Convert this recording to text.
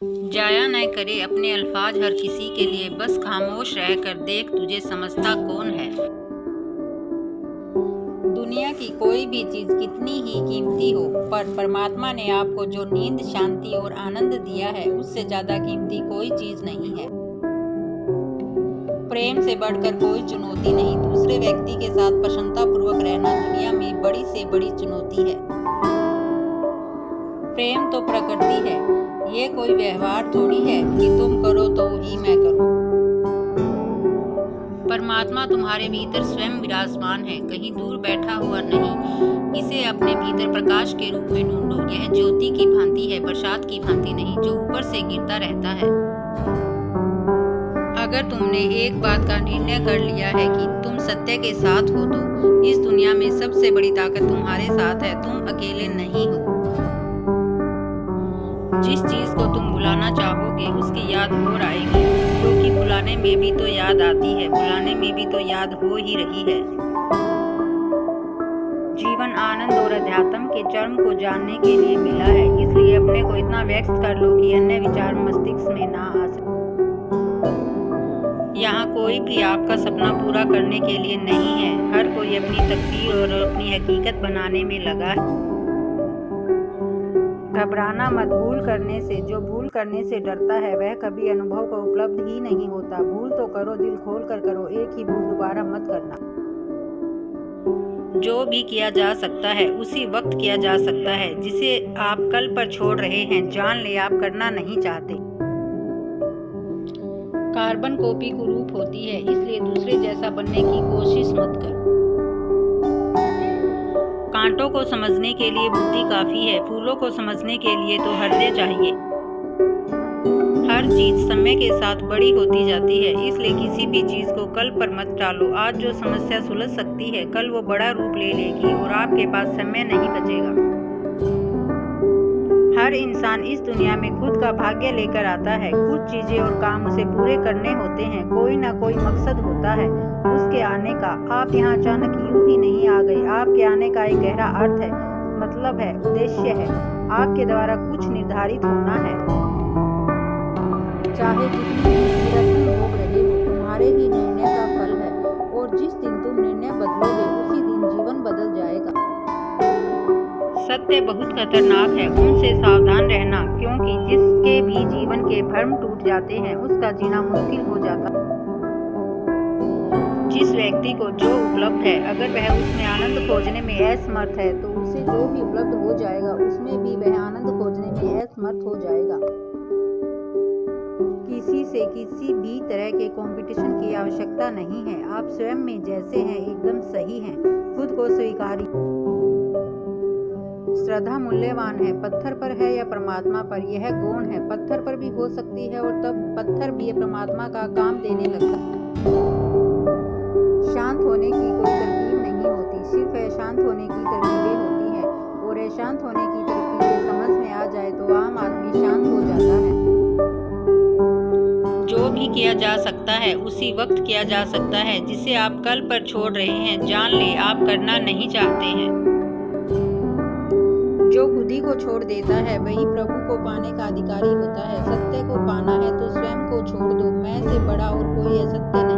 जाया न करे अपने अल्फाज हर किसी के लिए, बस खामोश रह कर देख तुझे समझता कौन है। दुनिया की कोई भी चीज कितनी ही कीमती हो, पर परमात्मा ने आपको जो नींद, शांति और आनंद दिया है, उससे ज्यादा कीमती कोई चीज नहीं है। प्रेम से बढ़कर कोई चुनौती नहीं। दूसरे व्यक्ति के साथ प्रसन्नतापूर्वक रहना दुनिया में बड़ी से बड़ी चुनौती है। प्रेम तो प्रकृति है, ये कोई व्यवहार थोड़ी है कि तुम करो तो ही मैं करूं। परमात्मा तुम्हारे भीतर स्वयं विराजमान है, कहीं दूर बैठा हुआ नहीं। इसे अपने भीतर प्रकाश के रूप में ढूंढो। यह ज्योति की भांति है, बरसात की भांति नहीं, जो ऊपर से गिरता रहता है। अगर तुमने एक बात का निर्णय कर लिया है कि तुम सत्य के साथ हो, तो इस दुनिया में सबसे बड़ी ताकत तुम्हारे साथ है। तुम अकेले नहीं हो। जिस चीज को तुम भुलाना चाहोगे उसकी याद और आएगी, क्योंकि भुलाने में भी तो याद आती है, भुलाने में भी तो याद हो ही रही है। जीवन आनंद और अध्यात्म के चरम को जानने के लिए मिला है, इसलिए अपने को इतना व्यक्त कर लो कि अन्य विचार मस्तिष्क में ना आ सके। यहाँ कोई भी आपका सपना पूरा करने के लिए नहीं है। हर कोई अपनी तकदीर और अपनी हकीकत बनाने में लगा है। घबराना मत। भूल करने से, जो भूल करने से डरता है वह कभी अनुभव को उपलब्ध ही नहीं होता। भूल तो करो, दिल खोल कर करो, एक ही भूल दोबारा मत करना। जो भी किया जा सकता है उसी वक्त किया जा सकता है। जिसे आप कल पर छोड़ रहे हैं, जान ले आप करना नहीं चाहते। कार्बन कॉपी कुरूप होती है, इसलिए दूसरे जैसा बनने की कोशिश मत करो। कांटों को समझने के लिए बुद्धि काफी है, फूलों को समझने के लिए तो हृदय चाहिए। हर चीज समय के साथ बड़ी होती जाती है, इसलिए किसी भी चीज को कल पर मत टालो। आज जो समस्या सुलझ सकती है, कल वो बड़ा रूप ले लेगी और आपके पास समय नहीं बचेगा। हर इंसान इस दुनिया में खुद का भाग्य लेकर आता है। कुछ चीजें और काम उसे पूरे करने होते हैं। कोई ना कोई मकसद होता है उसके आने का। आप यहाँ अचानक यूं ही नहीं आ गए। आपके आने का एक गहरा अर्थ है, मतलब है, उद्देश्य है। आपके द्वारा कुछ निर्धारित होना है। चाहे जितनी भी भोग रहे हो, तुम्हारे ही निर्णय का फल है, और जिस दिन तुम निर्णय बदलोगे उसी दिन जीवन बदल जाएगा। सत्य बहुत खतरनाक है, उनसे सावधान रहना, क्योंकि जिसके भी जीवन के भ्रम टूट जाते हैं उसका जीना मुश्किल हो जाता है। जिस व्यक्ति को जो उपलब्ध है, अगर वह उसमें आनंद खोजने में असमर्थ है, तो उसे जो भी उपलब्ध हो जाएगा उसमें भी वह आनंद खोजने में असमर्थ हो जाएगा। किसी से किसी भी तरह के कंपटीशन की आवश्यकता नहीं है। आप स्वयं में जैसे हैं एकदम सही हैं। खुद को स्वीकारिए। श्रद्धा मूल्यवान है, पत्थर पर है या परमात्मा पर, यह गौण है। पत्थर पर भी हो सकती है और तब पत्थर भी परमात्मा का काम देने लगता है। शांत होने की कोई तरकीब नहीं होती, सिर्फ अशांत होने की तरकीबें होती हैं, और अशांत होने की तरकीबें समझ में आ जाए तो आम आदमी शांत हो जाता है। जो भी किया जा सकता है उसी वक्त किया जा सकता है। जिसे आप कल पर छोड़ रहे हैं, जान ले आप करना नहीं चाहते हैं। जो खुद ही को छोड़ देता है वही प्रभु को पाने का अधिकारी होता है। सत्य को पाना है तो स्वयं को छोड़ दो। मैं से बड़ा और कोई असत्य नहीं।